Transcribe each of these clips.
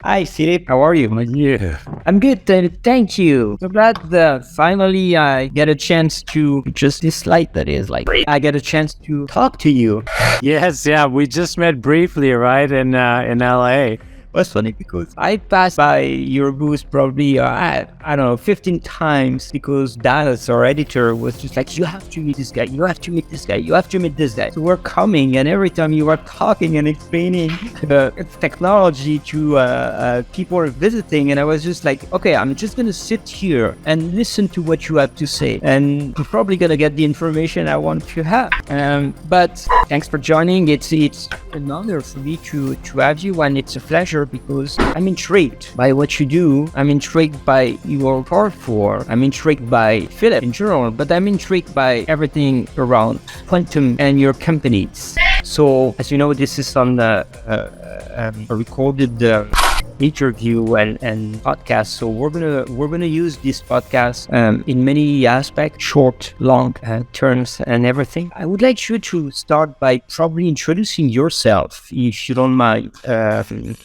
Hi, Philip. How are you? Yeah. I'm good. Thank you. So glad that finally I get a chance to just this light that is like I get a chance to talk to you. Yes, yeah. We just met briefly, right, in LA. Was funny because I passed by your booth probably I don't know 15 times because Dallas, our editor, was just like, you have to meet this guy, you have to meet this guy, you have to meet this guy. So we're coming, and every time you are talking and explaining the technology to people visiting, and I was just like, okay, I'm just gonna sit here and listen to what you have to say, and I'm probably gonna get the information I want to have. But thanks for joining. It's an honor for me to have you, and it's a pleasure because I'm intrigued by what you do. I'm intrigued by your part for. I'm intrigued by Philip in general, but I'm intrigued by everything around quantum and your companies. So, as you know, this is on the a recorded interview and podcast. So we're gonna use this podcast in many aspects, short, long terms, and everything. I would like you to start by probably introducing yourself, if you don't mind.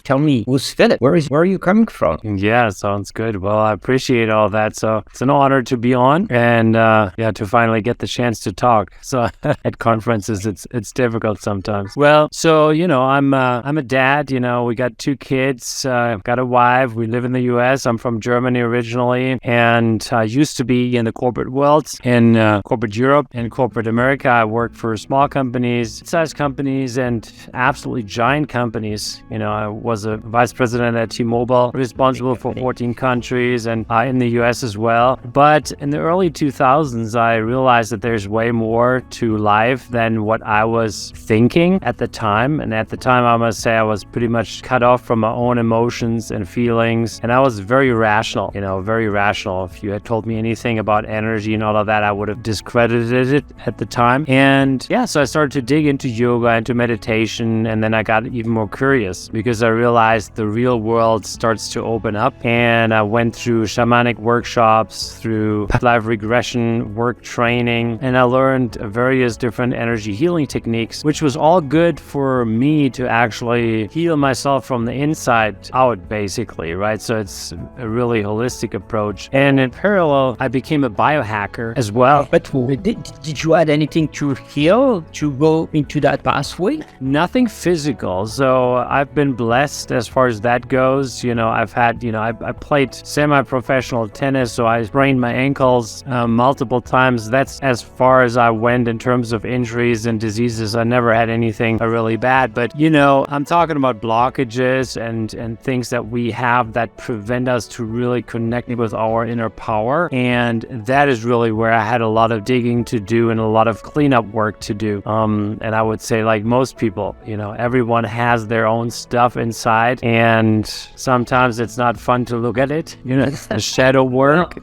Tell me, who's Philip? Where are you coming from? Yeah, sounds good. Well, I appreciate all that. So it's an honor to be on, and to finally get the chance to talk. So at conferences, it's difficult sometimes. Well, so I'm a dad. We got 2 kids. I've got a wife. We live in the U.S. I'm from Germany originally, and I used to be in the corporate world, in corporate Europe and corporate America. I worked for small companies, size companies, and absolutely giant companies. I was a vice president at T-Mobile, responsible for 14 countries and in the U.S. as well. But in the early 2000s, I realized that there's way more to life than what I was thinking at the time. And at the time, I must say I was pretty much cut off from my own emotions and feelings. And I was very rational, very rational. If you had told me anything about energy and all of that, I would have discredited it at the time. And so I started to dig into yoga, into meditation, and then I got even more curious because I realized the real world starts to open up. And I went through shamanic workshops, through life regression work training, and I learned various different energy healing techniques, which was all good for me to actually heal myself from the inside out, basically, right? So it's a really holistic approach. And in parallel, I became a biohacker as well. But did you add anything to heal to go into that pathway? Nothing physical. So I've been blessed as far as that goes. I've had, I played semi-professional tennis, so I sprained my ankles multiple times. That's as far as I went in terms of injuries and diseases. I never had anything really bad. But, I'm talking about blockages and things that we have that prevent us to really connect with our inner power. And that is really where I had a lot of digging to do and a lot of cleanup work to do. And I would say, like most people, everyone has their own stuff inside, and sometimes it's not fun to look at it. It's the shadow work.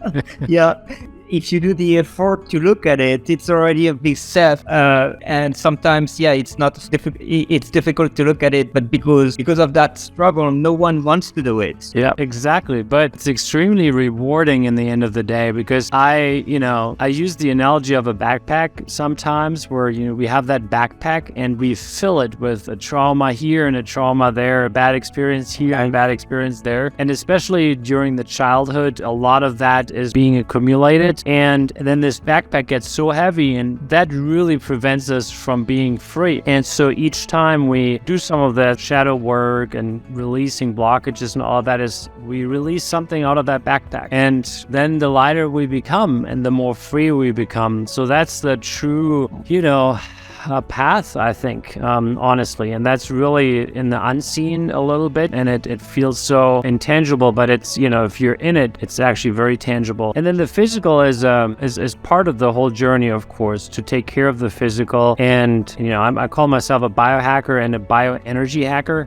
Yeah. If you do the effort to look at it, it's already a big step. And sometimes, it's not difficult. It's difficult to look at it, but because of that struggle, no one wants to do it. Yeah, exactly. But it's extremely rewarding in the end of the day because I use the analogy of a backpack sometimes, where we have that backpack and we fill it with a trauma here and a trauma there, a bad experience here and a bad experience there, and especially during the childhood, a lot of that is being accumulated. And then this backpack gets so heavy, and that really prevents us from being free. And so each time we do some of that shadow work and releasing blockages and all of that, is we release something out of that backpack. And then the lighter we become and the more free we become. So that's the true, path, I think, honestly. And that's really in the unseen a little bit, and it feels so intangible, but it's, if you're in it, it's actually very tangible. And then the physical is part of the whole journey, of course, to take care of the physical. And, I call myself a biohacker and a bioenergy hacker.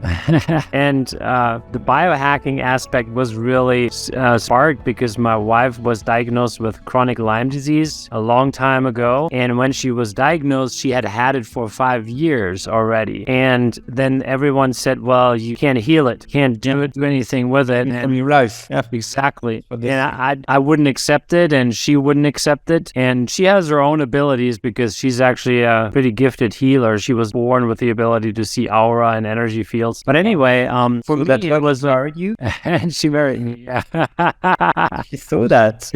And the biohacking aspect was really sparked because my wife was diagnosed with chronic Lyme disease a long time ago. And when she was diagnosed, she had had it for 5 years already. And then everyone said, well, you can't heal it, can't do anything with it. From your life. Yeah. Exactly. And I wouldn't accept it, and she wouldn't accept it. And she has her own abilities because she's actually a pretty gifted healer. She was born with the ability to see aura and energy fields. But anyway, for me, it was married you. and she married me. Yeah. She saw that.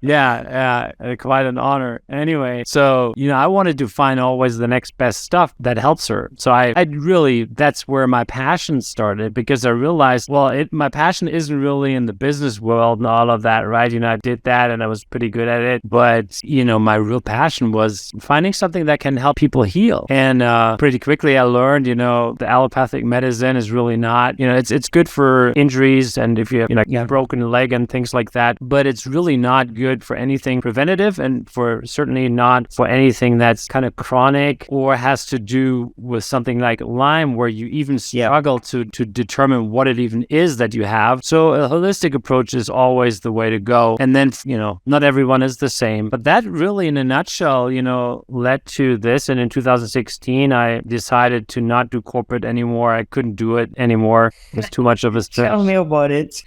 Yeah, quite an honor. Anyway, so, I wanted to find always the next best stuff that helps her. So I really, that's where my passion started, because I realized, well, my passion isn't really in the business world and all of that, right? I did that and I was pretty good at it. But, my real passion was finding something that can help people heal. And pretty quickly I learned, the allopathic medicine is really not, it's good for injuries and if you have, a broken leg and things like that, but it's really not good for anything preventative, and certainly not for anything that's kind of chronic or has to do with something like Lyme, where you even struggle to determine what it even is that you have. So a holistic approach is always the way to go. And then, not everyone is the same, but that really in a nutshell, led to this. And in 2016, I decided to not do corporate anymore. I couldn't do it anymore. It was too much of a stress. Tell me about it.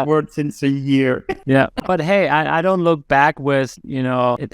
Worked since a year. Yeah. But hey, I don't look back with,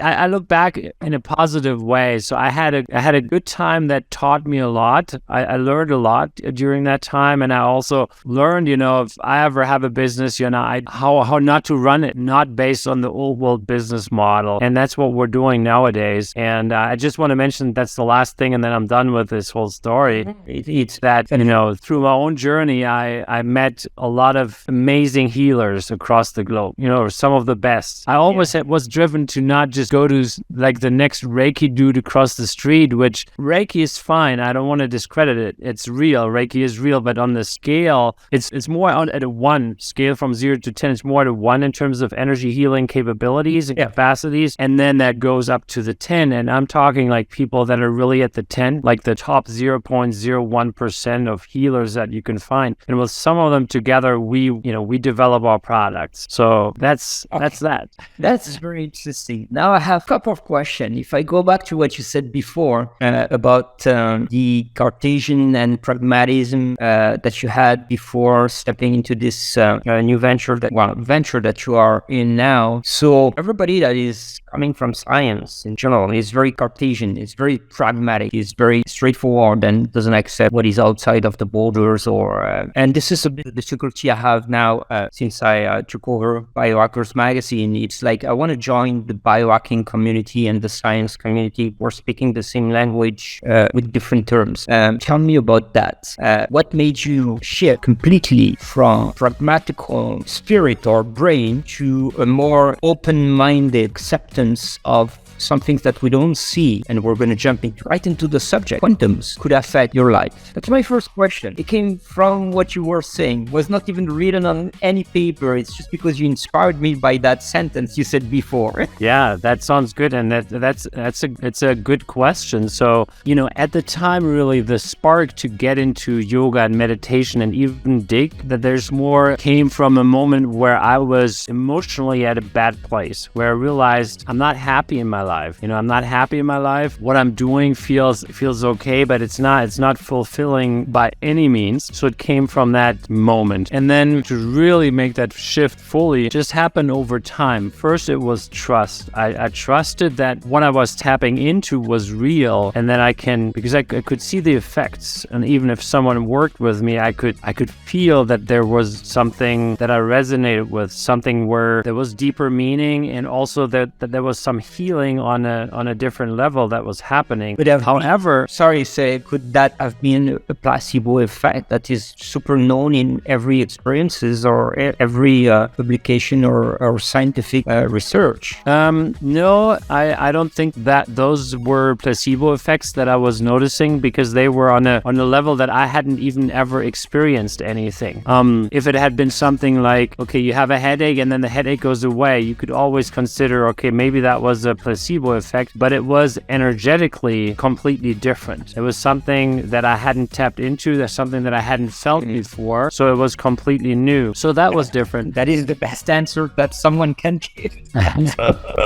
I look back in a positive way. So I had a good time that taught me a lot. I learned a lot during that time. And I also learned, if I ever have a business, how not to run it, not based on the old world business model. And that's what we're doing nowadays. And I just want to mention that's the last thing, and then I'm done with this whole story. It's that, through my own journey, I met a lot of amazing healers across the globe, some of the best. I always was driven to not just go to like the next Reiki dude across the street, which Reiki is fine. I don't want to discredit it. It's real. Reiki is real, but on the scale, it's more at a 1 scale from 0 to 10. It's more at a 1 in terms of energy healing capabilities and capacities. And then that goes up to the 10. And I'm talking like people that are really at the 10, like the top 0.01% of healers that you can find. And with some of them together, we develop our products. So that's that. That's very interesting. Now I have a couple of questions. If I go back to what you said before about the Cartesian and pragmatism that you had before stepping into this new venture that you are in now. So everybody that is coming from science in general is very Cartesian. It's very pragmatic. It's very straightforward and doesn't accept what is outside of the borders and this is a bit of the difficulty I have now since I took over Biohackers Magazine. It's like I want to join the biohacking community and the science community. We're speaking the same language with different terms. Tell me about that. What made you shift completely from pragmatical spirit or brain to a more open-minded acceptance of some things that we don't see, and we're going to jump right into the subject. Quantums could affect your life. That's my first question. It came from what you were saying. It was not even written on any paper. It's just because you inspired me by that sentence you said before. Yeah, that sounds good, and it's a good question. So, at the time, really, the spark to get into yoga and meditation and even dig that there's more came from a moment where I was emotionally at a bad place, where I realized I'm not happy in my life. I'm not happy in my life. What I'm doing feels okay, but it's not fulfilling by any means. So it came from that moment. And then to really make that shift fully, it just happened over time. First, it was trust. I trusted that what I was tapping into was real, and then because I could see the effects. And even if someone worked with me, I could feel that there was something that I resonated with, something where there was deeper meaning, and also that there was some healing on a different level that was happening. However, could that have been a placebo effect that is super known in every experiences or every publication or scientific research? No, I don't think that those were placebo effects that I was noticing, because they were on a level that I hadn't even ever experienced anything. If it had been something like, okay, you have a headache and then the headache goes away, you could always consider, okay, maybe that was a placebo placebo effect, but it was energetically completely different. It was something that I hadn't tapped into. That's something that I hadn't felt before. So it was completely new. So that was different. That is the best answer that someone can give.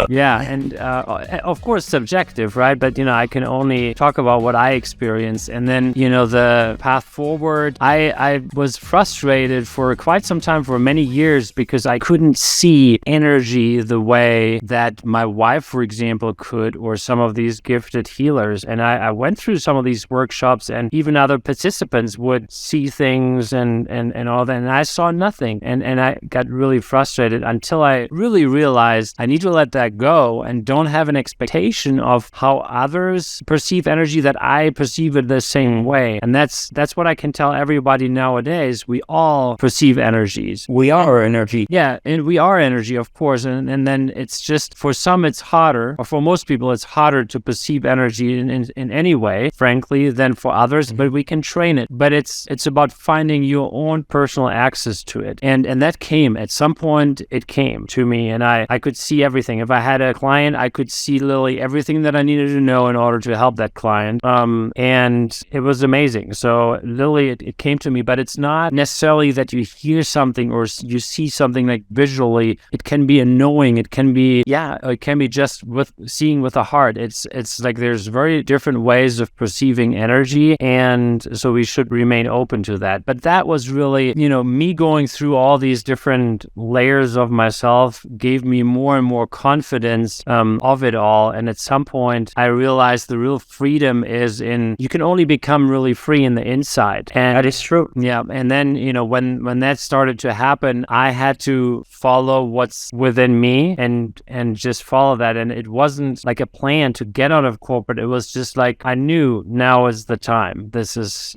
Yeah, and of course subjective, right? But I can only talk about what I experienced. And then the path forward, I was frustrated for quite some time, for many years, because I couldn't see energy the way that my wife, for example, could, or some of these gifted healers. And I went through some of these workshops, and even other participants would see things and all that, and I saw nothing. And I got really frustrated until I really realized I need to let that go and don't have an expectation of how others perceive energy, that I perceive it the same way. And that's what I can tell everybody nowadays. We all perceive energies. We are energy. Yeah, and we are energy, of course. And then it's just, for some it's harder, or for most people it's harder to perceive energy in any way, frankly, than for others, but we can train it. But it's about finding your own personal access to it. And that came at some point. It came to me, and I could see everything. If I had a client, I could see literally everything that I needed to know in order to help that client. And it was amazing. So literally it came to me, but it's not necessarily that you hear something or you see something like visually. It can be a knowing. It can be, it can be just with seeing with the heart. It's like there's very different ways of perceiving energy. And so we should remain open to that. But that was really, me going through all these different layers of myself gave me more and more confidence of it all. And at some point, I realized the real freedom is you can only become really free in the inside. And that is true. Yeah. And then, when that started to happen, I had to follow what's within me and just follow that. And it wasn't like a plan to get out of corporate. It was just like, I knew now is the time. This is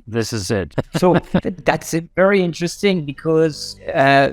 it. So that's very interesting, because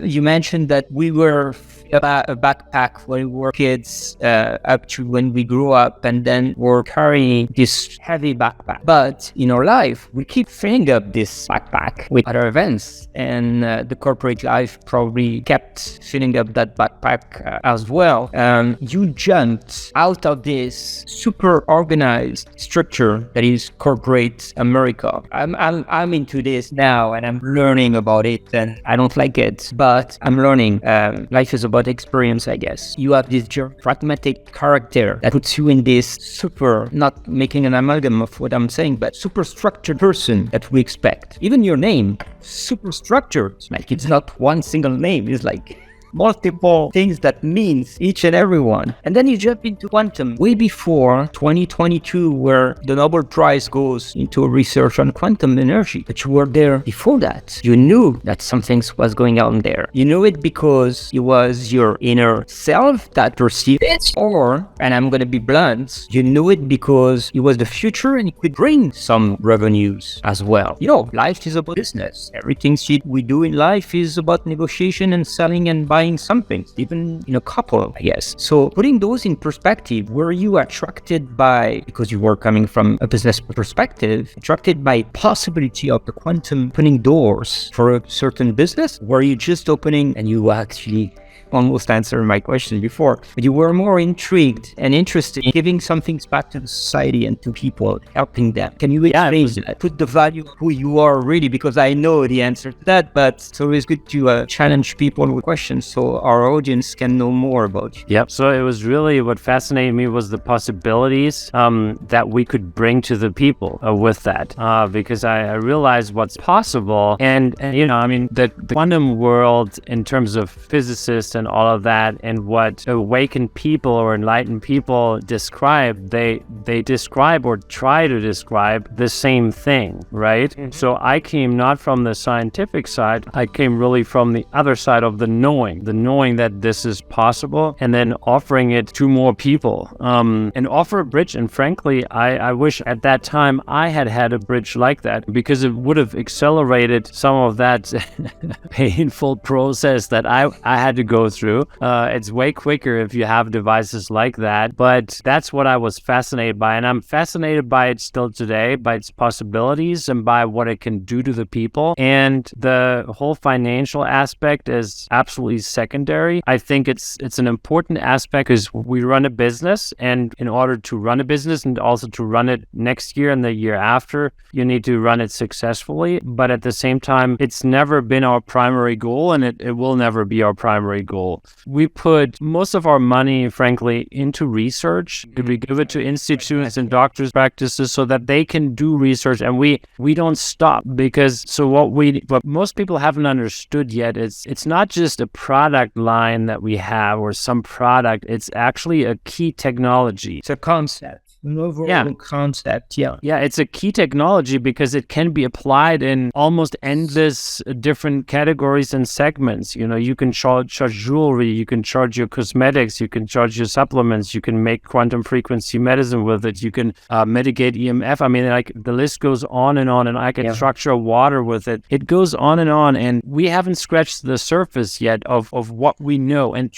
you mentioned that we were about a backpack when we were kids up to when we grew up, and then we're carrying this heavy backpack. But in our life, we keep filling up this backpack with other events, and the corporate life probably kept filling up that backpack as well. You jumped out of this super organized structure that is corporate America. I'm into this now, and I'm learning about it, and I don't like it, but I'm learning. Life is about experience, I guess. You have this pragmatic character that puts you in this super, not making an amalgam of what I'm saying, but super structured person that we expect. Even your name, super structured. Like, it's not one single name. It's like multiple things that means each and every one. And then you jump into quantum way before 2022, where the Nobel Prize goes into research on quantum energy. But you were there before that. You knew that something was going on there. You knew it because it was your inner self that perceived it, or, and I'm going to be blunt, you knew it because it was the future and it could bring some revenues as well. Life is about business. Everything we do in life is about negotiation and selling and buying something, even in a couple, I guess. So putting those in perspective, were you attracted by, because you were coming from a business perspective, attracted by possibility of the quantum opening doors for a certain business? Were you just opening, and you actually almost answered my question before, but you were more intrigued and interested in giving something back to the society and to people, helping them? Can you explain that? Put the value of who you are really, because I know the answer to that, but it's always good to challenge people with questions so our audience can know more about you. Yep. So it was really, what fascinated me was the possibilities that we could bring to the people with that, because I realized what's possible. And the quantum world, in terms of physicists and all of that, and what awakened people or enlightened people describe, they describe or try to describe the same thing, right? Mm-hmm. So I came not from the scientific side, I came really from the other side of the knowing that this is possible, and then offering it to more people, and offer a bridge. And frankly, I wish at that time I had a bridge like that, because it would have accelerated some of that painful process that I had to go through. It's way quicker if you have devices like that. But that's what I was fascinated by. And I'm fascinated by it still today, by its possibilities and by what it can do to the people. And the whole financial aspect is absolutely secondary. I think it's an important aspect because we run a business, and in order to run a business and also to run it next year and the year after, you need to run it successfully. But at the same time, it's never been our primary goal, and it will never be our primary goal. We put most of our money, frankly, into research. We give it to institutes and doctors' practices so that they can do research, and we don't stop, because what most people haven't understood yet is it's not just a product line that we have or some product. It's actually a key technology. It's a concept. An overall concept, yeah. Yeah, it's a key technology because it can be applied in almost endless different categories and segments. You know, you can charge jewelry, you can charge your cosmetics, you can charge your supplements, you can make quantum frequency medicine with it, you can mitigate EMF. I mean, like, the list goes on, and I can structure water with it. It goes on, and we haven't scratched the surface yet of what we know. And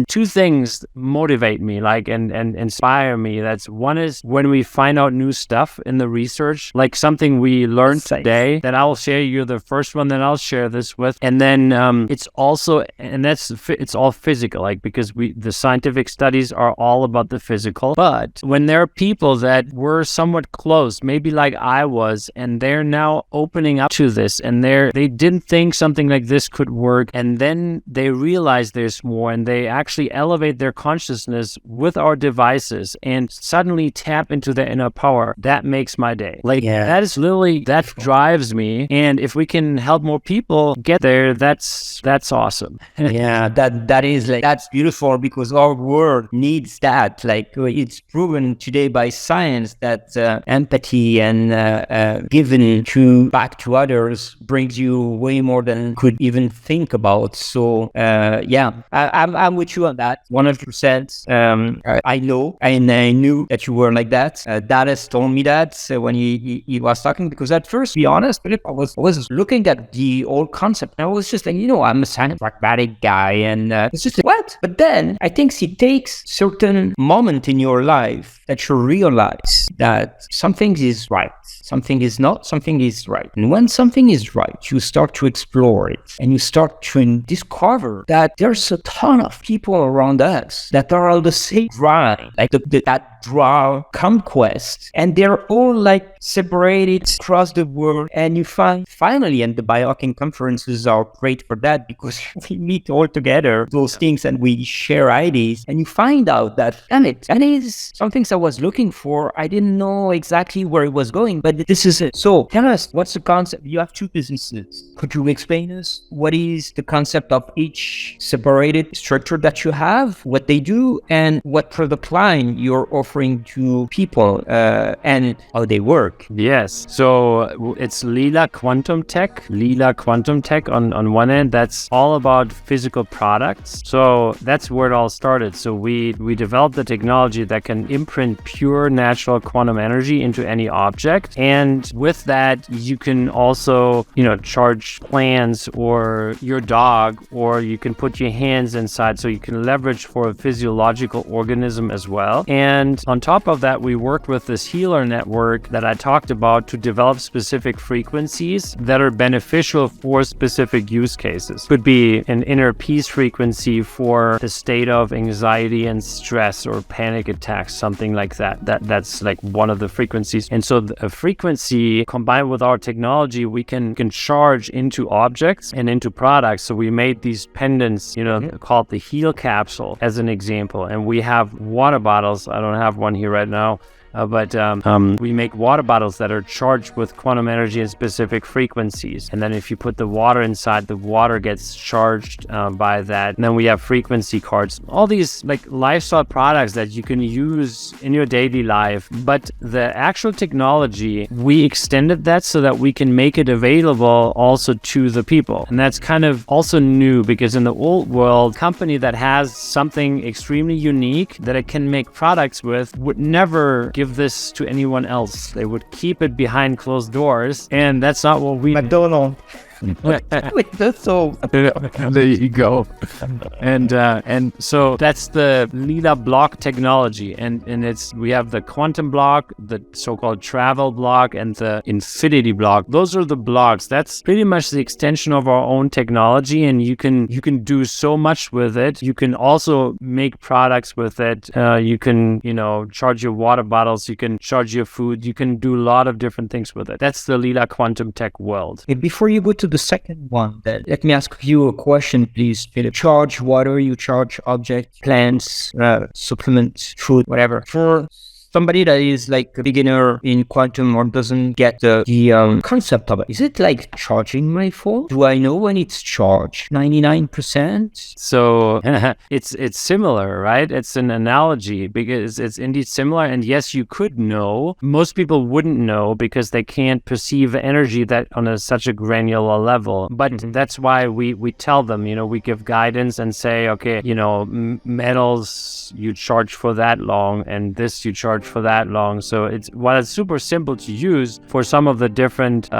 two things motivate me, like, and inspire me. That's one is when we find out new stuff in the research, like something we learned today that I'll share. You're the first one that I'll share this with. And then it's also, and it's all physical, like, because the scientific studies are all about the physical. But when there are people that were somewhat close, maybe like I was, and they're now opening up to this, and they didn't think something like this could work, and then they realize there's more, and they actually elevate their consciousness with our devices, and suddenly tap into their inner power. That makes my day. Like, that is literally, that drives me. And if we can help more people get there, that's awesome. that is, like, that's beautiful, because our world needs that. Like, it's proven today by science that empathy and giving back to others brings you way more than you could even think about. So I'm with you on that 100%. I know, and I knew that you were like that. Dallas told me that when he was talking, because at first, to be honest, Philip, I was looking at the old concept, and I was just like, I'm a science pragmatic guy, and it's just like, what? But then I think it takes certain moment in your life that you realize that something is right, something is not, something is right. And when something is right, you start to explore it, and you start to discover that there's a ton of people around us that are on the same drive, like that drive conquest, and they're all like separated across the world. And you find finally, and the biohacking conferences are great for that, because we meet all together, those things, and we share ideas, and you find out that, damn it, that is some things I was looking for. I didn't know exactly where it was going, but this is it. So tell us, what's the concept? You have two businesses. Could you explain us what is the concept of each separated structure that you have, what they do, and what product line you're offering to people, and how they work? Yes. So it's Lila Quantum Tech. Lila Quantum Tech on one end, that's all about physical products. So that's where it all started. So we developed the technology that can imprint pure natural quantum energy into any object. And with that, you can also, charge plants or your dog, or you can put your hands inside, so you can leverage for a physiological organism as well. And on top of that, we worked with this healer network that I talked about to develop specific frequencies that are beneficial for specific use cases. Could be an inner peace frequency for the state of anxiety and stress or panic attacks, something like that. That's like one of the frequencies. And so a frequency combined with our technology, we can charge into objects and into products. So we made these pendants, called the Heal Capsule as an example. And we have water bottles. I don't have one here right now. But we make water bottles that are charged with quantum energy and specific frequencies. And then if you put the water inside, the water gets charged by that. And then we have frequency cards. All these like lifestyle products that you can use in your daily life. But the actual technology, we extended that so that we can make it available also to the people. And that's kind of also new, because in the old world, a company that has something extremely unique that it can make products with would never give this to anyone else. They would keep it behind closed doors, and that's not what we McDonald's. That's so. There you go. And so that's the Lila block technology, and we have the quantum block, the so-called travel block, and the infinity block. Those are the blocks. That's pretty much the extension of our own technology, and you can do so much with it. You can also make products with it. You can charge your water bottles. You can charge your food. You can do a lot of different things with it. That's the Lila quantum tech world. Before you go to the second one, then let me ask you a question, please, Philip. Charge water, you charge objects, plants, supplements, food, whatever. For somebody that is like a beginner in quantum or doesn't get the concept of it, is it like charging my phone? Do I know when it's charged? 99%? So it's similar, right? It's an analogy because it's indeed similar. And yes, you could know. Most people wouldn't know because they can't perceive energy that on such a granular level. But that's why we tell them, we give guidance and say, okay, metals you charge for that long, and this you charge for that long. So it's super simple to use for some of the different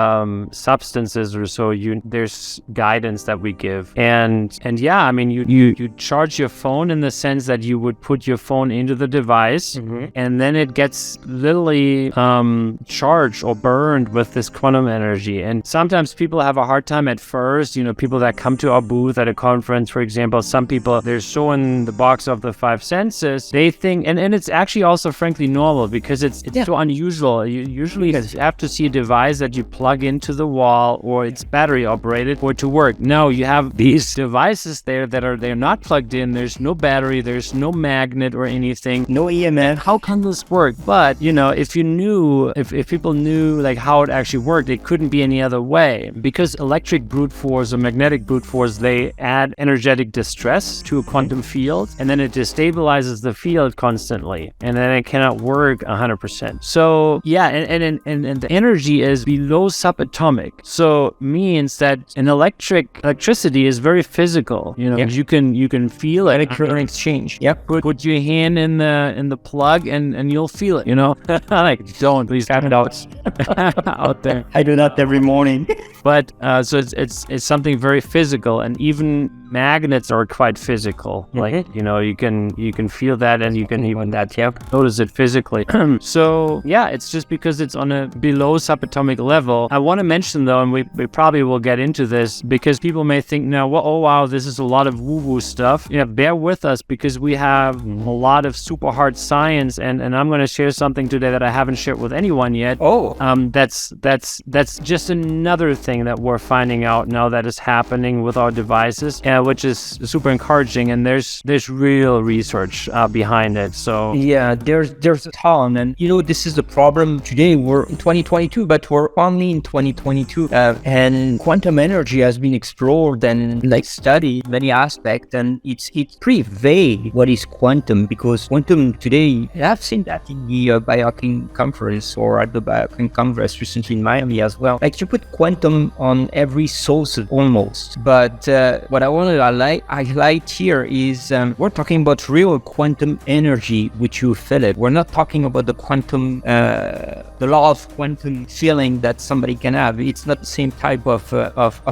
substances or so, there's guidance that we give. And yeah, I mean, you charge your phone in the sense that you would put your phone into the device, and then it gets literally charged or burned with this quantum energy. And sometimes people have a hard time at first, people that come to our booth at a conference, for example, some people, they're so in the box of the five senses, they think, and it's actually also frankly normal because it's so unusual. You usually have to see a device that you plug into the wall or it's battery operated for it to work. No, you have these devices there that they're not plugged in. There's no battery, there's no magnet or anything, no EMF. How can this work? But if people knew like how it actually worked, it couldn't be any other way, because electric brute force or magnetic brute force, they add energetic distress to a quantum field, and then it destabilizes the field constantly, and then it cannot work 100%. So yeah, and the energy is below subatomic, so means that electricity is very physical. You can feel it. Electron exchange. Yep. Put your hand in the plug and you'll feel it. Like, don't please have it out there. I do that every morning. But so it's something very physical, and even magnets are quite physical. Like you can feel that, and you can even notice it physically. So yeah, it's just because it's on a below subatomic level. I want to mention though, and we probably will get into this, because people may think now, well, oh wow, this is a lot of woo-woo stuff. Yeah, bear with us, because we have a lot of super hard science, and I'm going to share something today that I haven't shared with anyone yet. That's just another thing that we're finding out now that is happening with our devices, which is super encouraging, and there's real research behind it. So yeah, there's a ton, and this is the problem today. We're in 2022, but we're only in 2022, and quantum energy has been explored and studied many aspects, and it's pretty vague what is quantum, because quantum today, I've seen that in the Biohacking conference or at the Biohacking congress recently in Miami as well. Like, you put quantum on every source almost, but what I want to highlight here is we're talking about real quantum energy, which you feel it. We're not talking about the quantum, the law of quantum feeling that somebody can have. It's not the same type of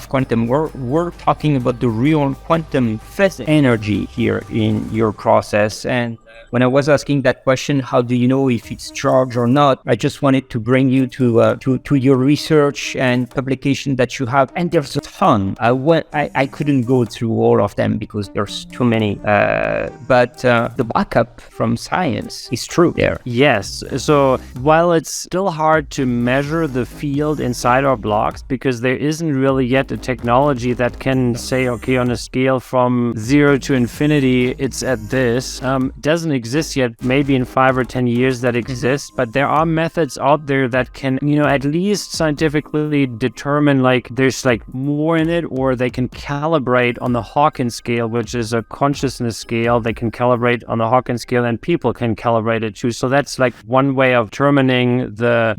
quantum. We're talking about the real quantum physics energy here in your process. And when I was asking that question, how do you know if it's charged or not? I just wanted to bring you to your research and publication that you have, and there's a ton. I couldn't go through all of them because there's too many. But the backup from science is true there. Yes. So while it's still hard to measure the field inside our blocks, because there isn't really yet a technology that can say, okay, on a scale from 0 to infinity, it's at this. Doesn't exist yet. Maybe in 5 or 10 years that exists, but there are methods out there that can, at least scientifically determine like there's like more in it, or they can calibrate on the Hawkins scale, which is a consciousness scale. They can calibrate on the Hawkins scale, and people can calibrate it too. So that's like one way of determining the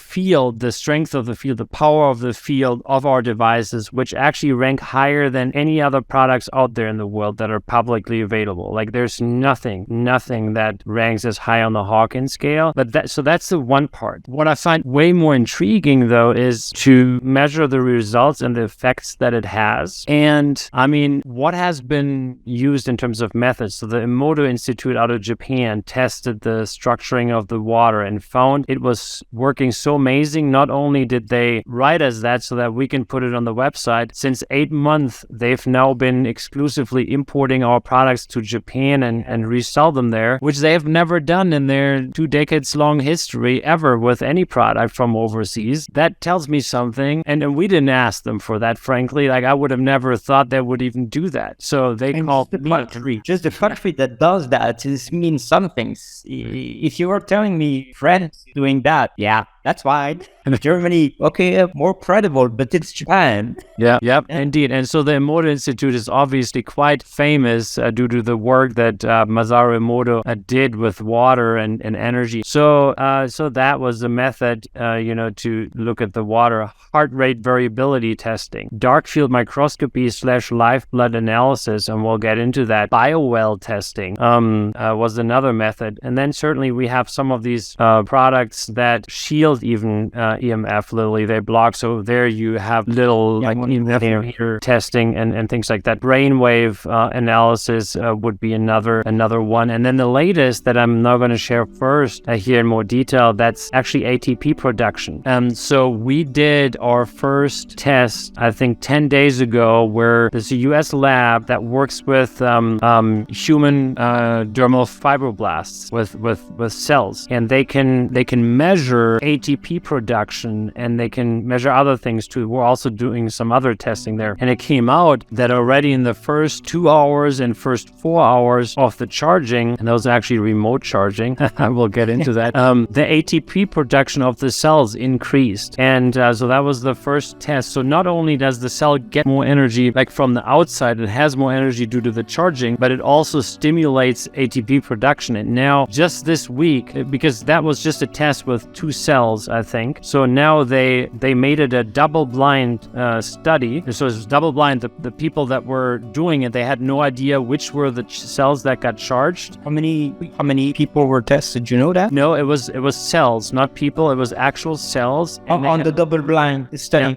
field, the strength of the field, the power of the field of our devices, which actually rank higher than any other products out there in the world that are publicly available. Like, there's nothing nothing that ranks as high on the Hawkins scale. But that's the one part. What I find way more intriguing though is to measure the results and the effects that it has. And I mean, what has been used in terms of methods? So the Emoto Institute out of Japan tested the structuring of the water and found it was working so amazing. Not only did they write us that so that we can put it on the website, since 8 months, they've now been exclusively importing our products to Japan and resell them there, which they have never done in their 2 decades long history ever with any product from overseas. That tells me something. And we didn't ask them for that, frankly. Like, I would have never thought they would even do that. So they called the factory. Just the factory that does that means something. If you were telling me France doing that, yeah, that's fine. Germany, okay, more credible, but it's Japan. Yeah, indeed. And so the Emoto Institute is obviously quite famous due to the work that Masaru Emoto did with water and energy. So that was the method, to look at the water. Heart rate variability testing, dark field microscopy / live blood analysis, and we'll get into that. BioWell testing was another method. And then certainly we have some of these products that shield even EMF, literally they block. So there you have little EMF meter testing and things like that. Brainwave analysis would be another one. And then the latest that I'm now going to share first here in more detail, that's actually ATP production. So we did our first test, I think 10 days ago, where there's a US lab that works with human dermal fibroblasts with cells, and they can measure ATP production, and they can measure other things too. We're also doing some other testing there, and it came out that already in the first 2 hours and first 4 hours of the charging, and those are actually remote charging, I will get into that, the ATP production of the cells increased. And so that was the first test. So not only does the cell get more energy like from the outside, it has more energy due to the charging, but it also stimulates ATP production. And now just this week, because that was just a test with 2 cells, I think. So now they made it a double-blind study. So it's double-blind. The people that were doing it, they had no idea which were the cells that got charged. How many people were tested? Do you know that? No, it was cells, not people. It was actual cells. On the double-blind study.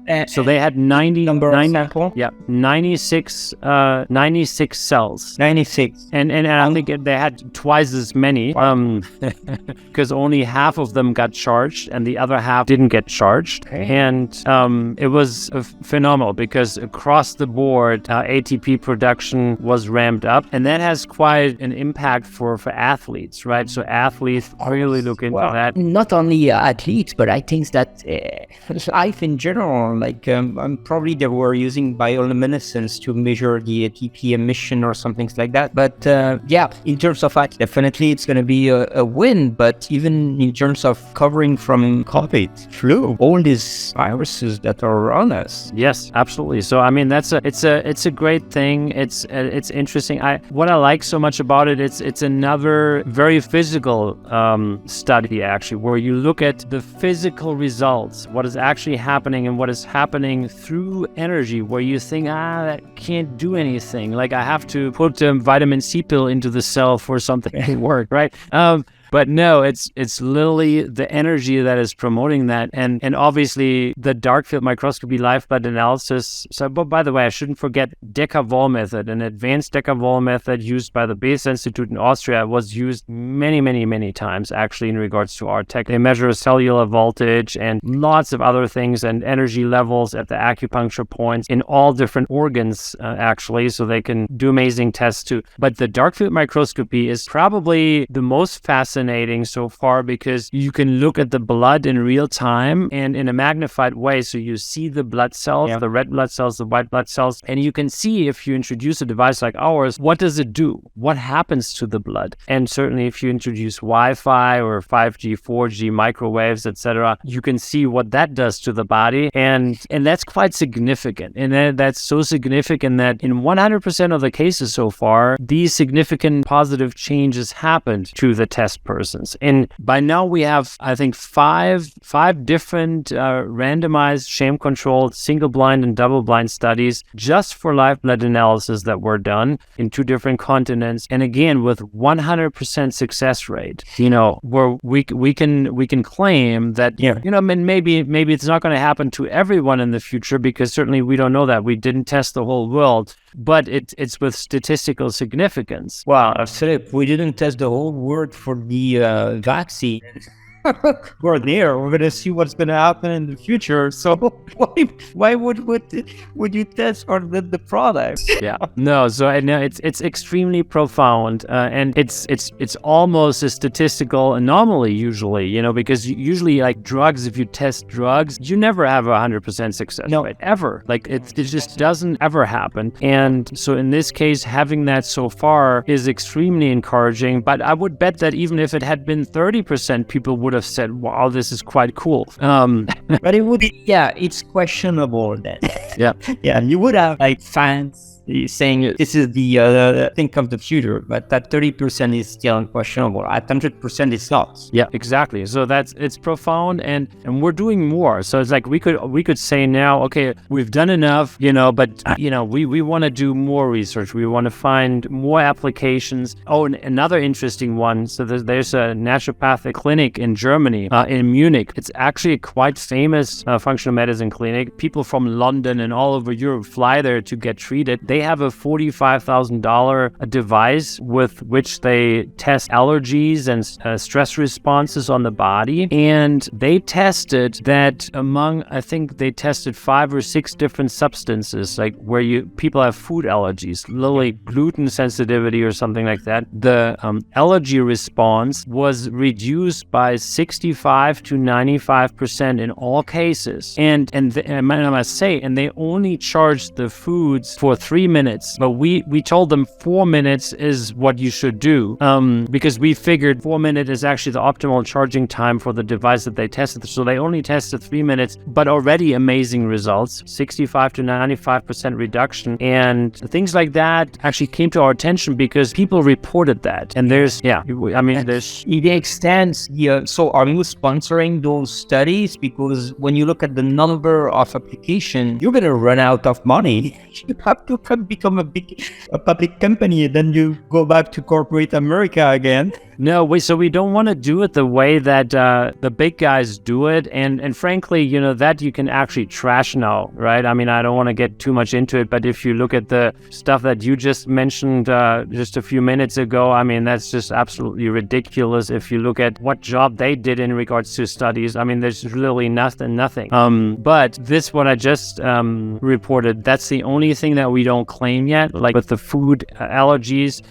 Yeah. So they had 96 cells. 96. And I think they had twice as many because only half of them got charged and the other half didn't get charged. Okay. And it was phenomenal because across the board, ATP production was ramped up, and that has quite an impact for athletes, right? So athletes really look into that. Not only athletes, but I think that life in general, like probably they were using bioluminescence to measure the ATP emission or something like that. But in terms of that, definitely it's going to be a win. But even in terms of covering from COVID, flu, all these viruses that are around us. Yes, absolutely. So I mean, it's a great thing. It's interesting. What I like so much about it, it's another very physical study actually, where you look at the physical results, what is actually happening and what is happening through energy, where you think, that can't do anything. Like I have to put vitamin C pill into the cell for something to work, right? But no, it's literally the energy that is promoting that. And obviously the dark field microscopy live blood analysis. So, but by the way, I shouldn't forget Decavol method, an advanced Decavol method used by the Base Institute in Austria, was used many, many, many times actually in regards to our tech. They measure cellular voltage and lots of other things and energy levels at the acupuncture points in all different organs actually, so they can do amazing tests too. But the dark field microscopy is probably the most fascinating so far because you can look at the blood in real time and in a magnified way. So you see the blood cells, the red blood cells, the white blood cells, and you can see if you introduce a device like ours, what does it do? What happens to the blood? And certainly if you introduce Wi-Fi or 5G, 4G, microwaves, etc., you can see what that does to the body. And that's quite significant. And that's so significant that in 100% of the cases so far, these significant positive changes happened to the test persons. And by now we have, I think, five different randomized, sham-controlled, single-blind and double-blind studies just for live blood analysis that were done in 2 different continents. And again, with 100% success rate, where we can claim that, maybe it's not going to happen to everyone in the future, because certainly we don't know that. We didn't test the whole world, but it's with statistical significance. Wow, Philip, we didn't test the whole world for the vaccine. We're there. We're gonna see what's gonna happen in the future. So why would you test or the product? Yeah, no. So I know it's extremely profound, and it's almost a statistical anomaly usually. Because usually, like drugs, if you test drugs, you never have 100% success rate ever. Like it just doesn't ever happen. And so in this case, having that so far is extremely encouraging. But I would bet that even if it had been 30%, people would have said, wow, this is quite cool. But it would be, it's questionable then. Yeah, you would have like fans saying this is the think of the future, but that 30% is still unquestionable. At 100% it's not. Yeah, exactly. So it's profound, and we're doing more. So it's like we could say now, okay, we've done enough, but we want to do more research. We want to find more applications. Oh, and another interesting one. So there's a naturopathic clinic in Germany, in Munich. It's actually a quite famous functional medicine clinic. People from London and all over Europe fly there to get treated. They have a $45,000 device with which they test allergies and stress responses on the body. And they tested that they tested 5 or 6 different substances, like where people have food allergies, literally gluten sensitivity or something like that. The allergy response was reduced by 65 to 95% in all cases. And I must say, and they only charged the foods for 3 minutes, but we told them 4 minutes is what you should do, because we figured 4 minutes is actually the optimal charging time for the device that they tested. So they only tested 3 minutes, but already amazing results, 65 to 95% reduction. And things like that actually came to our attention because people reported that. And there's it extends. So are you sponsoring those studies? Because when you look at the number of applications, you're going to run out of money. You have to become a public company, and then you go back to corporate America again. No, so we don't want to do it the way that the big guys do it, and frankly, that you can actually trash now, right? I mean, I don't want to get too much into it, but if you look at the stuff that you just mentioned just a few minutes ago, I mean, that's just absolutely ridiculous. If you look at what job they did in regards to studies, I mean, there's really nothing. But this, what I just reported, that's the only thing that we don't claim yet, like with the food allergies.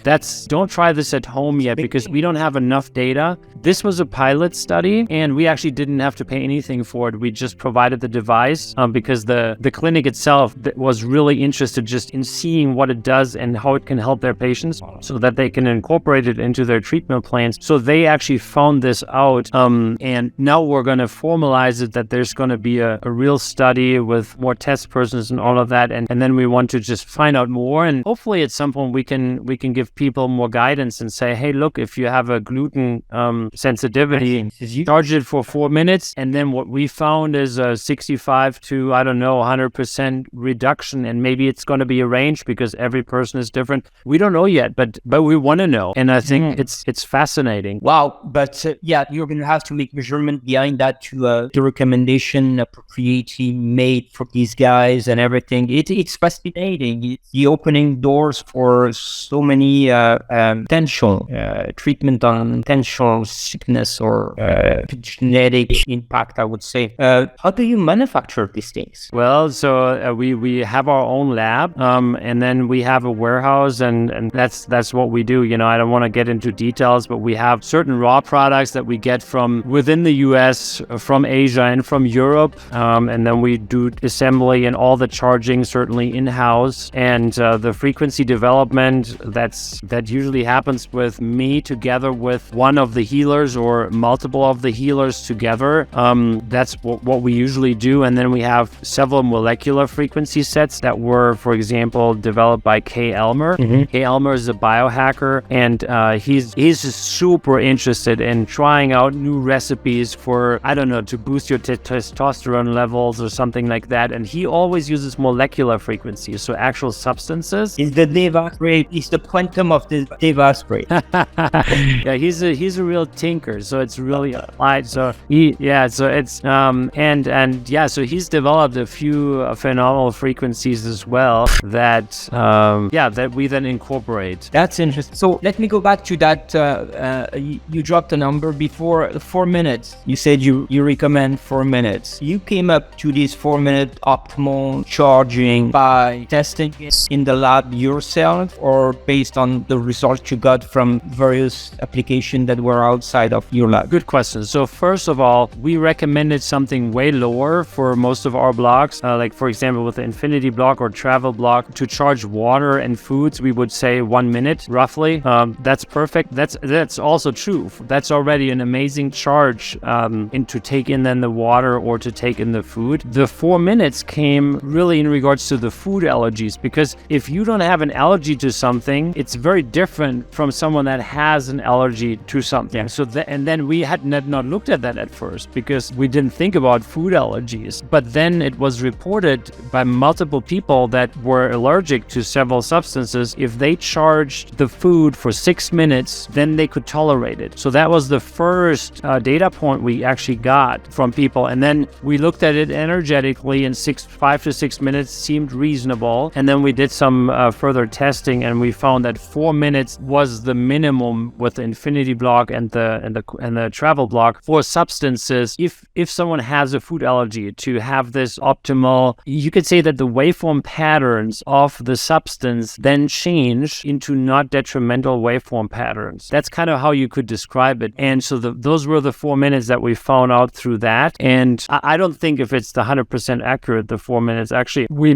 Don't try this at home yet, because we don't have enough data. This was a pilot study, and we actually didn't have to pay anything for it. We just provided the device because the clinic itself was really interested just in seeing what it does and how it can help their patients so that they can incorporate it into their treatment plans. So they actually found this out, and now we're going to formalize it, that there's going to be a real study with more test persons and all of that, and then we want to just find out more, and hopefully at some point we can give people more guidance and say, hey, look, if you have a gluten sensitivity, charge it for 4 minutes, and then what we found is a 65 to 100% reduction, and maybe it's going to be a range because every person is different. We don't know yet, but we want to know, and I think it's fascinating. Wow, but you're going to have to make measurement behind that to the recommendation appropriately made for these guys and everything. It's fascinating. It's the opening doors for so many potential treatment on potential sickness or genetic impact, I would say. How do you manufacture these things? Well, so we have our own lab, and then we have a warehouse, and that's what we do. I don't want to get into details, but we have certain raw products that we get from within the US, from Asia, and from Europe, and then we do assembly and all the charging certainly in-house, and the frequency development that usually happens with me together together with one of the healers or multiple of the healers together. That's what we usually do. And then we have several molecular frequency sets that were, for example, developed by Kay Elmer. Kay Elmer is a biohacker, and he's just super interested in trying out new recipes for, I don't know, to boost your testosterone levels or something like that. And he always uses molecular frequencies, so actual substances. Is the Deva spray? Is the quantum of the Deva spray? Yeah, he's a real tinker, so it's really applied. So so he's developed a few phenomenal frequencies as well that that we then incorporate. That's interesting. So let me go back to that. You dropped a number before, 4 minutes. You said you recommend 4 minutes. You came up to this 4-minute optimal charging by testing it in the lab yourself, or based on the results you got from various applications that were outside of your lab? Good question. So first of all, we recommended something way lower for most of our blocks. Like for example, with the Infinity block or Travel block, to charge water and foods, we would say 1 minute roughly. That's perfect. That's also true. That's already an amazing charge to take in then the water or to take in the food. The 4 minutes came really in regards to the food allergies, because if you don't have an allergy to something, it's very different from someone that has an allergy to something. Yeah. So and then we had not looked at that at first because we didn't think about food allergies. But then it was reported by multiple people that were allergic to several substances. If they charged the food for 6 minutes, then they could tolerate it. So that was the first data point we actually got from people. And then we looked at it energetically, and 5 to 6 minutes seemed reasonable. And then we did some further testing, and we found that 4 minutes was the minimum with the Infinity block and the Travel block for substances. If someone has a food allergy, to have this optimal, you could say that the waveform patterns of the substance then change into not detrimental waveform patterns. That's kind of how you could describe it. And so those were the 4 minutes that we found out through that. And I don't think if it's the 100% accurate, the 4 minutes, actually, we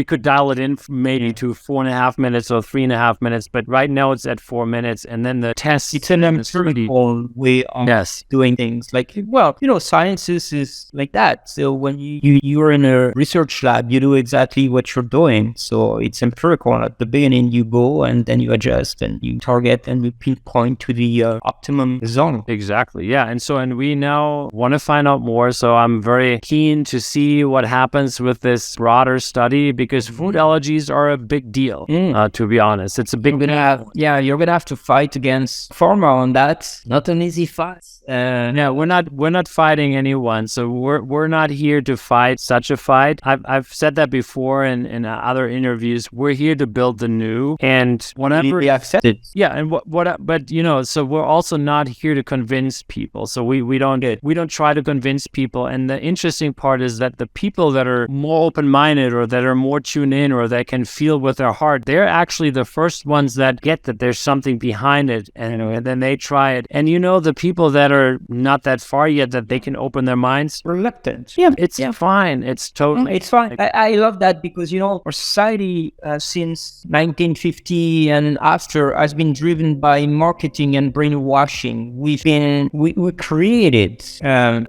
could dial it in maybe to 4.5 minutes or 3.5 minutes, but right now it's at 4 minutes. And then the test, it's an empirical way of doing things. Like, well, science is like that. So when you're in a research lab, you do exactly what you're doing. So it's empirical. At the beginning, you go and then you adjust and you target and you pinpoint to the optimum zone. Exactly. Yeah. And we now want to find out more. So I'm very keen to see what happens with this broader study, because food allergies are a big deal, to be honest. It's a big deal. You're going to have to fight against pharma on that. Not an easy fight. No, we're not fighting anyone. So we're not here to fight such a fight. I've said that before in other interviews. We're here to build the new, and whatever. I've said it. Yeah, and but so we're also not here to convince people. So we don't try to convince people. And the interesting part is that the people that are more open-minded or that are more tuned in or that can feel with their heart, they're actually the first ones that get that there's something behind it, and then they try it. And the people that are not that far yet, that they can open their minds, reluctant. It's fine. It's totally it's fine. I love that, because our society since 1950 and after has been driven by marketing and brainwashing. We created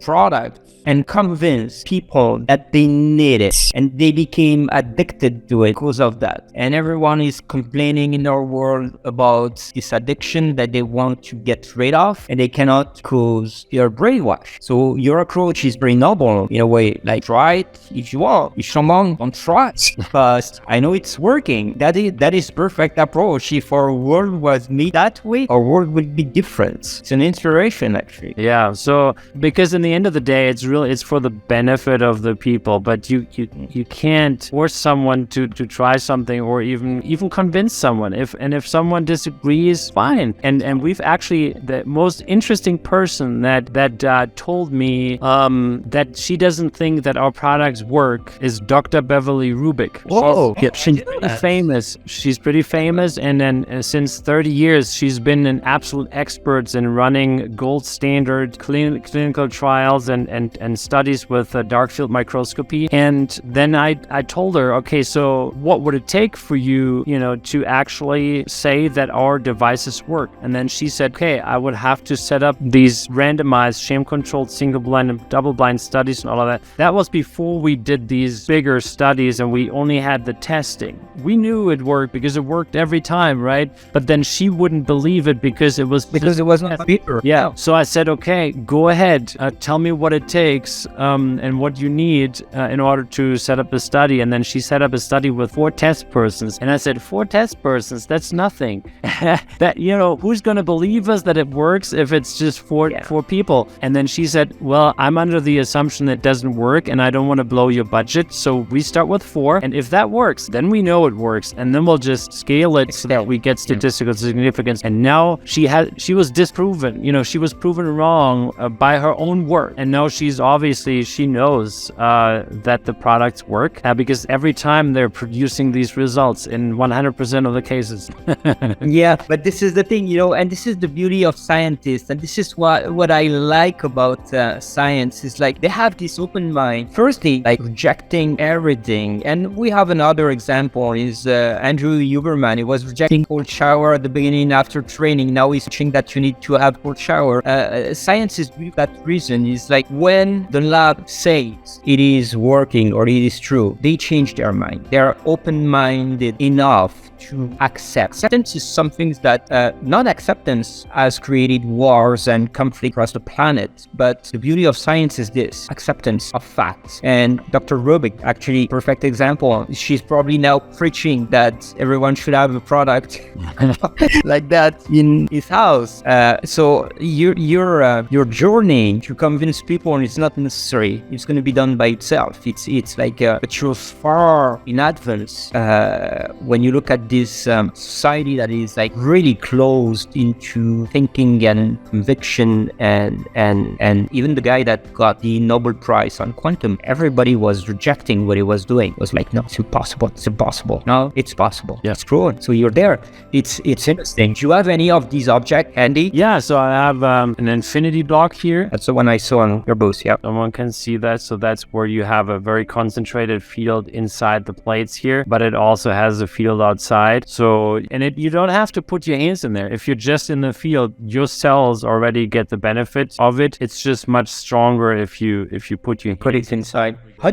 products and convinced people that they need it, and they became addicted to it because of that. And everyone is complaining in our world about this addiction that they want to get rid of, and they cannot because they are brainwashed. So your approach is very noble in a way. Like, try it if you want. If someone don't try it, but I know it's working. That is perfect approach. If our world was made that way, our world would be different. It's an inspiration, actually. Yeah. So because in the end of the day, it's for the benefit of the people, but you can't force someone to try something, or even convince someone. If someone disagrees, fine. And we've actually, the most interesting person that told me that she doesn't think that our products work is Dr. Beverly Rubik. Whoa, she's pretty famous. She's pretty famous, and then since 30 years, she's been an absolute expert in running gold standard clinical trials and and studies with dark field microscopy. And then I told her, okay, so what would it take for you, to actually say that our devices work? And then she said, okay, I would have to set up these randomized, sham-controlled, single-blind and double-blind studies and all of that. That was before we did these bigger studies and we only had the testing. We knew it worked because it worked every time, right? But then she wouldn't believe it because it was not paper. Yeah. So I said, okay, go ahead. Tell me what it takes and what you need in order to set up a study. And then she set up a study with 4 test persons. And I said, 4 test persons? That's nothing. That, who's going to believe us that it works if it's just four people? And then she said, well, I'm under the assumption it doesn't work and I don't want to blow your budget. So we start with 4. And if that works, then we know it works. And then we'll just scale it so that we get statistical significance. And now she was disproven. She was proven wrong by her own work. And now she knows that the products work because every time they're producing these results in 100% of the cases. Yeah, but this is the thing, and this is the beauty of scientists. And this is what I like about science is like they have this open mind. Firstly, like rejecting everything. And we have another example is Andrew Huberman. He was rejecting cold shower at the beginning after training. Now he's teaching that you need to have cold shower. Science is that reason is like when the lab says it is working or it is true, they change their mind. They're open-minded enough to accept. Acceptance is something that non-acceptance has created wars and conflict across the planet. But the beauty of science is this, acceptance of facts. And Dr. Rubik, actually, perfect example. She's probably now preaching that everyone should have a product like that in his house. So your journey to convince people it's not necessary. It's going to be done by itself. It's like but you're far in advance when you look at this society that is like really closed into thinking and conviction and even the guy that got the Nobel Prize on quantum, everybody was rejecting what he was doing. It was like, no, it's impossible. No, it's possible. Yeah. It's true. So you're there. It's interesting. Do you have any of these objects handy? Yeah, so I have an infinity block here. That's the one I saw on your booth. Yeah. Someone can see that. So that's where you have a very concentrated field inside the plates here, but it also has a field outside. So, you don't have to put your hands in there. If you're just in the field, your cells already get the benefit of it. It's just much stronger if you put it inside. How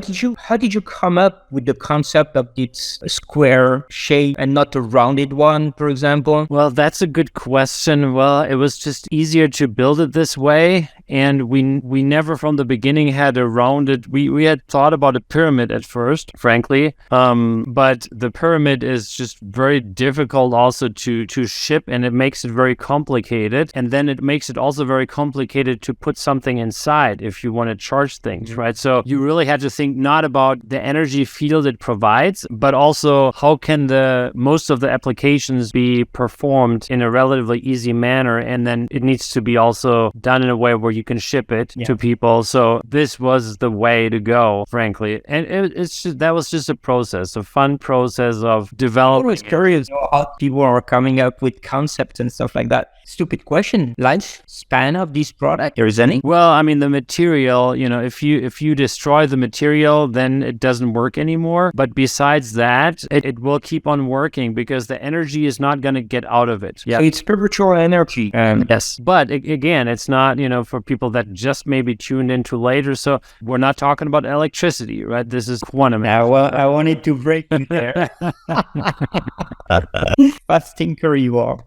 did you come up with the concept of this square shape and not a rounded one, for example? Well, that's a good question. Well, it was just easier to build it this way. And we never from the beginning had a rounded, we had thought about a pyramid at first, frankly. But the pyramid is just very difficult also to ship, and it makes it very complicated. And then it makes it also very complicated to put something inside if you want to charge things, right? So you really had to think not about the energy field it provides, but also how can most of the applications be performed in a relatively easy manner. And then it needs to be also done in a way where you can ship it to people. So this was the way to go, frankly. And that was just a process, a fun process of developing. I'm always curious how people are coming up with concepts and stuff like that. Stupid question. Lifespan of this product, there is any? Well, I mean, the material, if you destroy the material, then it doesn't work anymore. But besides that, it will keep on working because the energy is not going to get out of it. Yeah. So it's perpetual energy. Yes. But again, it's not, for people that just maybe tuned into later. So we're not talking about electricity, right? This is quantum. Yeah, well, I wanted to break you there. Fast thinker you are.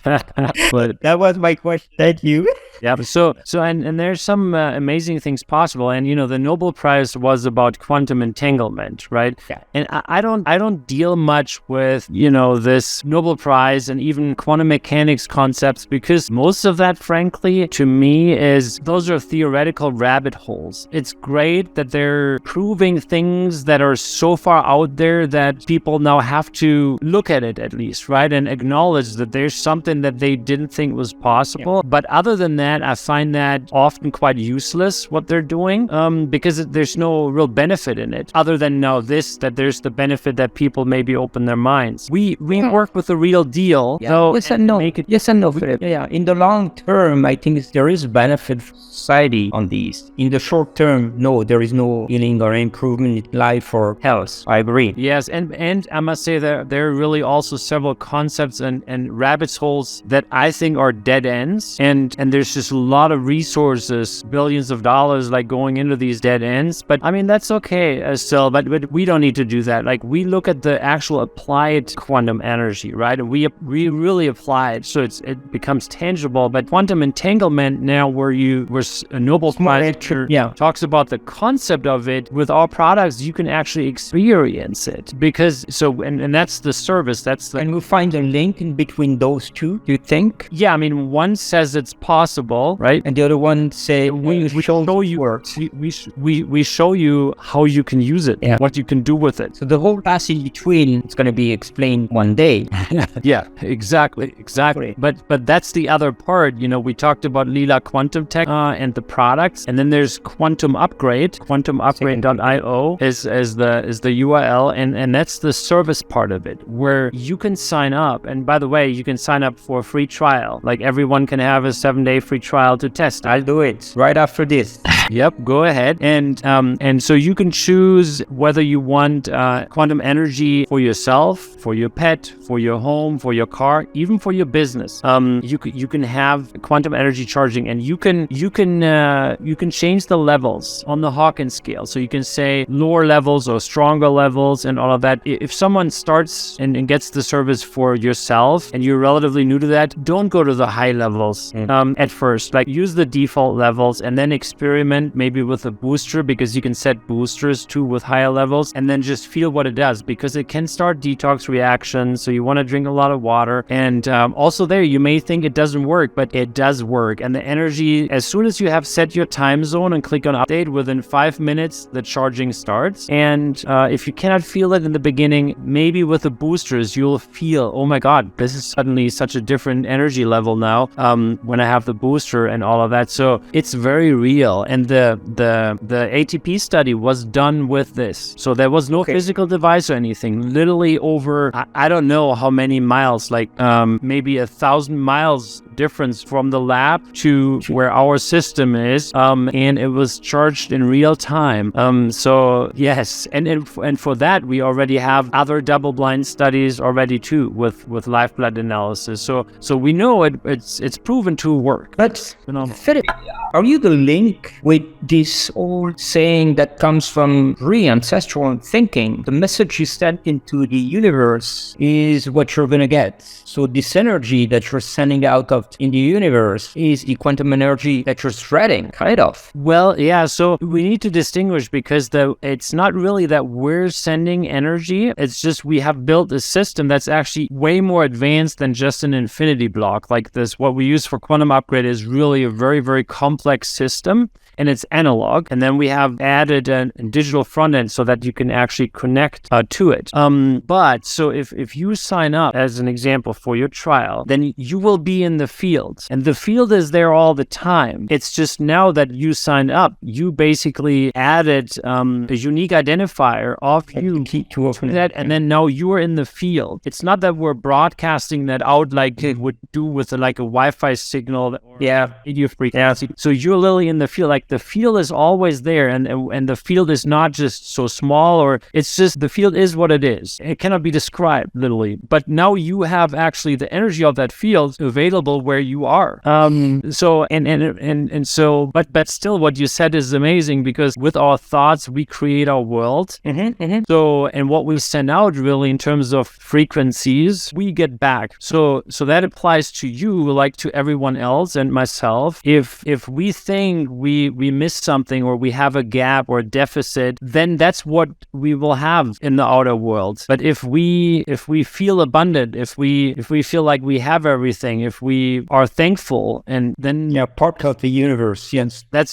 But that was my question. Thank you. Yeah. So and there's some amazing things possible. And the Nobel Prize was about quantum entanglement, right? Yeah. And I don't deal much with this Nobel Prize and even quantum mechanics concepts because most of that, frankly, to me those are theoretical rabbit holes. It's great that they're proving things that are so far out there that people now have to look at it at least, right, and acknowledge that there's something that they didn't think was possible. But other than that, I find that often quite useless what they're doing, because there's no real benefit in it other than that there's the benefit that people maybe open their minds. We work with the real deal. Yeah. Yes and no. Yes and no, Philip. Yeah. In the long term, I think there is benefit for society on these. In the short term, no, there is no healing or improvement in life or health. I agree. Yes, and I must say that there are really also several concepts and rabbit holes that I think are dead ends, and there's just a lot of resources, billions of dollars, like going into these dead ends. But I mean, that's okay still, but we don't need to do that. Like, we look at the actual applied quantum energy, right? And we really apply it, so it becomes tangible. But quantum entanglement, now where a Nobel Prize talks about the concept of it, with our products, you can actually experience it, because and that's the service. And we find a link in between those two, do you think? Yeah, I mean, one says it's possible, right? And the other one say we show you works. We show you how you can use it, what you can do with it. So the whole path in between is going to be explained one day. Yeah, exactly. But that's the other part. We talked about Lila Quantum Tech and the products, and then there's Quantum Upgrade. QuantumUpgrade.io is the URL, and that's the service part of it, where you can sign up. And by the way, you can sign up for a free trial. Like, everyone can have a 7-day free trial to test. I'll do it right after this. Yep, go ahead. And so you can choose whether you want quantum energy for yourself, for your pet, for your home, for your car, even for your business. You can have quantum energy charging, and you can change the levels on the Hawkins scale. So you can say lower levels or stronger levels and all of that. If someone starts and gets the service for yourself and you're relatively new to that, don't go to the high levels at first. Like, use the default levels and then experiment maybe with a booster, because you can set boosters too with higher levels, and then just feel what it does, because it can start detox reactions. So you want to drink a lot of water. And also there, you may think it doesn't work, but it does work. And the energy, as soon as you have set your time zone and click on update, within 5 minutes, the charging starts. And if you cannot feel it in the beginning, maybe with the boosters, you'll feel, oh my God, this is suddenly such a different energy level now when I have the booster and all of that. So it's very real. And the ATP study was done with this. So there was no physical device or anything. Literally over, I don't know how many miles, like maybe 1,000 miles difference from the lab to where our system is, and it was charged in real time. So yes, and for that we already have other double-blind studies already too with live blood analysis. So we know it's proven to work. But Philip, are you the link with this old saying that comes from pre-ancestral thinking? The message you send into the universe is what you're gonna get. So this energy that you're sending out in the universe is the quantum energy that you're spreading, kind of. Well, yeah, so we need to distinguish, because it's not really that we're sending energy. It's just we have built a system that's actually way more advanced than just an infinity block like this. What we use for Quantum Upgrade is really a very, very complex system, and it's analog. And then we have added a digital front end so that you can actually connect to it. But so if you sign up, as an example, for your trial, then you will be in the field, and the field is there all the time. It's just now that you signed up, you basically added a unique identifier of you to that, and then now you are in the field. It's not that we're broadcasting that out like it would do with like a Wi-Fi signal or radio frequency. So you're literally in the field. Like, the field is always there, and the field is not just so small, or it's just, the field is what it is. It cannot be described literally, but now you have actually the energy of that field available where you are. So but still, what you said is amazing, because with our thoughts we create our world. So, and what we send out really in terms of frequencies, we get back. So that applies to you like to everyone else and myself. If we think we we miss something or we have a gap or a deficit, then that's what we will have in the outer world. But if we feel abundant, if we feel like we have everything, if we are thankful, and then part of the universe, yes, that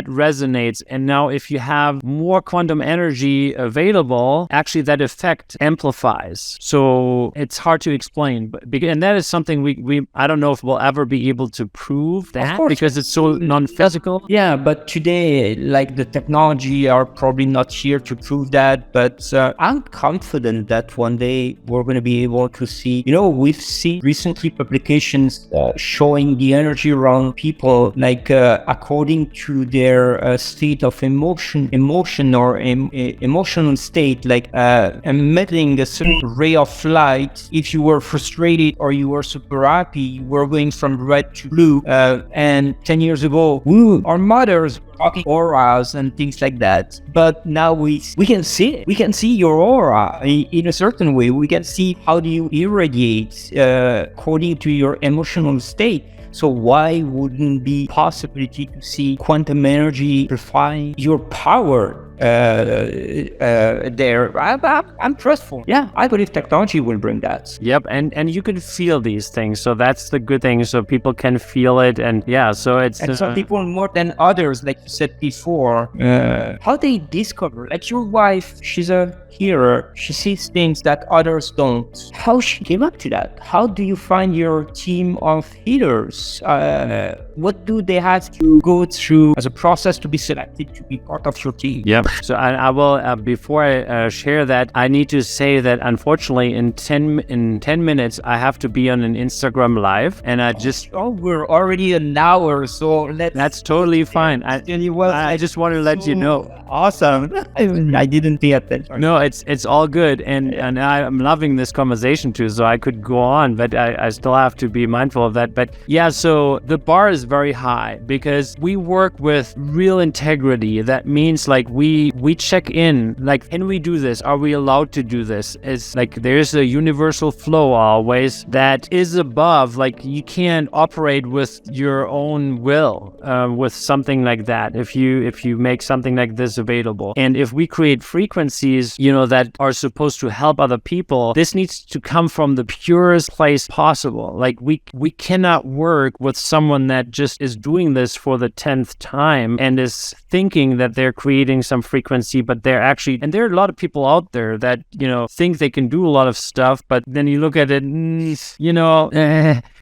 resonates. And now if you have more quantum energy available, actually that effect amplifies. So it's hard to explain, and that is something we I don't know if we'll ever be able to prove that, because it's so non-physical. Yeah, but today, like, the technology are probably not here to prove that, but I'm confident that one day we're going to be able to see, we've seen recently publications showing the energy around people, like according to their state of emotion or emotional state, like emitting a certain ray of light. If you were frustrated or you were super happy, you were going from red to blue. And 10 years ago, our mothers were talking auras and things like that. But now we can see it. We can see your aura in a certain way. We can see how do you irradiate according to your emotional state. So why wouldn't be possibility to see quantum energy amplifying your power there? I'm trustful. Yeah, I believe technology will bring that. Yep, and you can feel these things, so that's the good thing. So people can feel it, and so it's and some people more than others, like you said before. How they discover, like your wife, she's a healer. She sees things that others don't. How she came up to that? How do you find your team of healers? What do they have to go through as a process to be selected to be part of your team? Yeah. So I will, before I share that, I need to say that unfortunately in 10 minutes, I have to be on an Instagram live, and I just... Oh, we're already an hour, so that's totally fine. I just want to let you know. Awesome. I didn't pay attention. No, it's all good, and I'm loving this conversation too, so I could go on, but I still have to be mindful of that. But yeah, so the bar is very high because we work with real integrity. That means like we check in, like, can we do this? Are we allowed to do this? It's like there's a universal flow always that is above, like you can't operate with your own will with something like that if you make something like this available. And if we create frequencies, that are supposed to help other people, this needs to come from the purest place possible. Like we cannot work with someone that just is doing this for the 10th time and is thinking that they're creating some frequency, but they're actually, and there are a lot of people out there that, think they can do a lot of stuff, but then you look at it,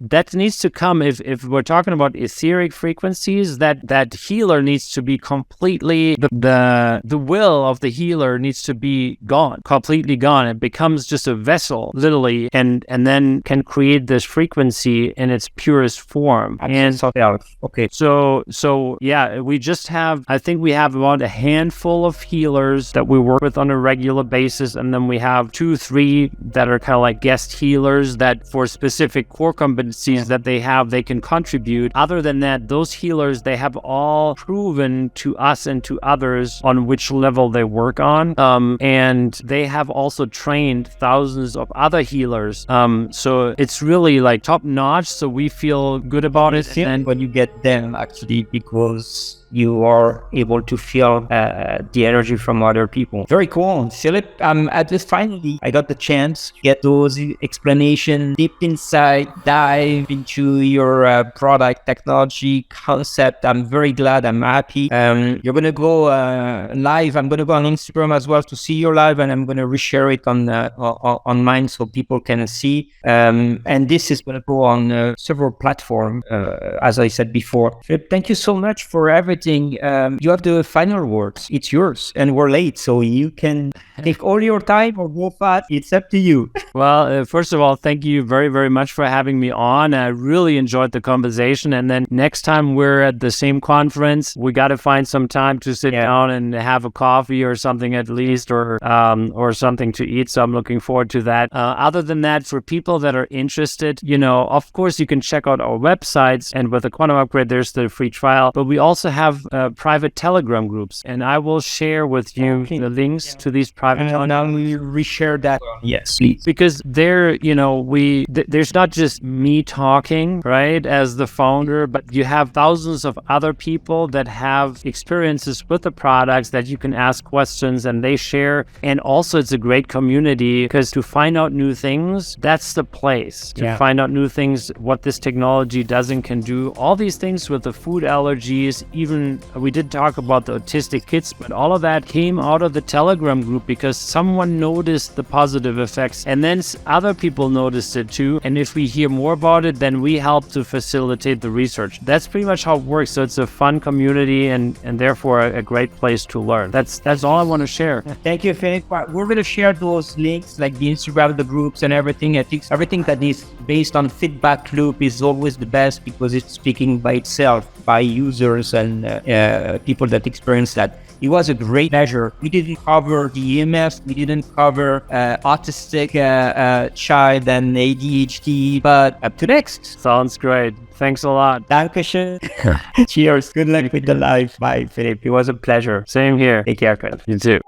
that needs to come. If we're talking about etheric frequencies, that healer needs to be completely, the will of the healer needs to be gone, completely gone. It becomes just a vessel, literally, and then can create this frequency in its purest form. Okay. So yeah, we just have, I think we have about a handful of healers that we work with on a regular basis, and then we have 2-3 that are kind of like guest healers that for specific core competencies that they can contribute. Other than that, those healers, they have all proven to us and to others on which level they work on, and they have also trained thousands of other healers, so it's really like top notch, so we feel good about it. And when you get them, actually, because you are able to feel the energy from other people. Very cool. Philip, at this finally, I got the chance to get those explanation deep inside, dive into your product, technology, concept. I'm very glad. I'm happy. You're going to go live. I'm going to go on Instagram as well to see your live, and I'm going to reshare it on mine so people can see. And this is going to go on several platforms, as I said before. Philip, thank you so much for everything. You have the final words. It's yours, and we're late, so you can take all your time or go fast. It's up to you. Well, first of all, thank you very, very much for having me on. I really enjoyed the conversation, and then next time we're at the same conference, we got to find some time to sit down and have a coffee or something at least, or something to eat. So I'm looking forward to that. Other than that, for people that are interested, of course, you can check out our websites, and with the Quantum Upgrade, there's the free trial, but we also have have private Telegram groups, and I will share with you the links to these private And now we reshare that. Yes, please. because there, there's not just me talking, right, as the founder, but you have thousands of other people that have experiences with the products that you can ask questions and they share. And also it's a great community because to find out new things, that's the place to find out new things, what this technology does and can do. All these things with the food allergies, even we did talk about the autistic kids, but all of that came out of the Telegram group because someone noticed the positive effects and then other people noticed it too. And if we hear more about it, then we help to facilitate the research. That's pretty much how it works. So it's a fun community and therefore a great place to learn. That's all I want to share. Thank you, Philip. We're going to share those links, like the Instagram, the groups and everything. I think everything that is based on feedback loop is always the best because it's speaking by itself, by users and people that experience that. It was a great measure. We didn't cover the EMF, we didn't cover autistic child and ADHD, but up to next. Sounds great. Thanks a lot. Dankeschön. Cheers. Good luck with the life. Bye, Philip. It was a pleasure. Same here. Take care, Philip. You too.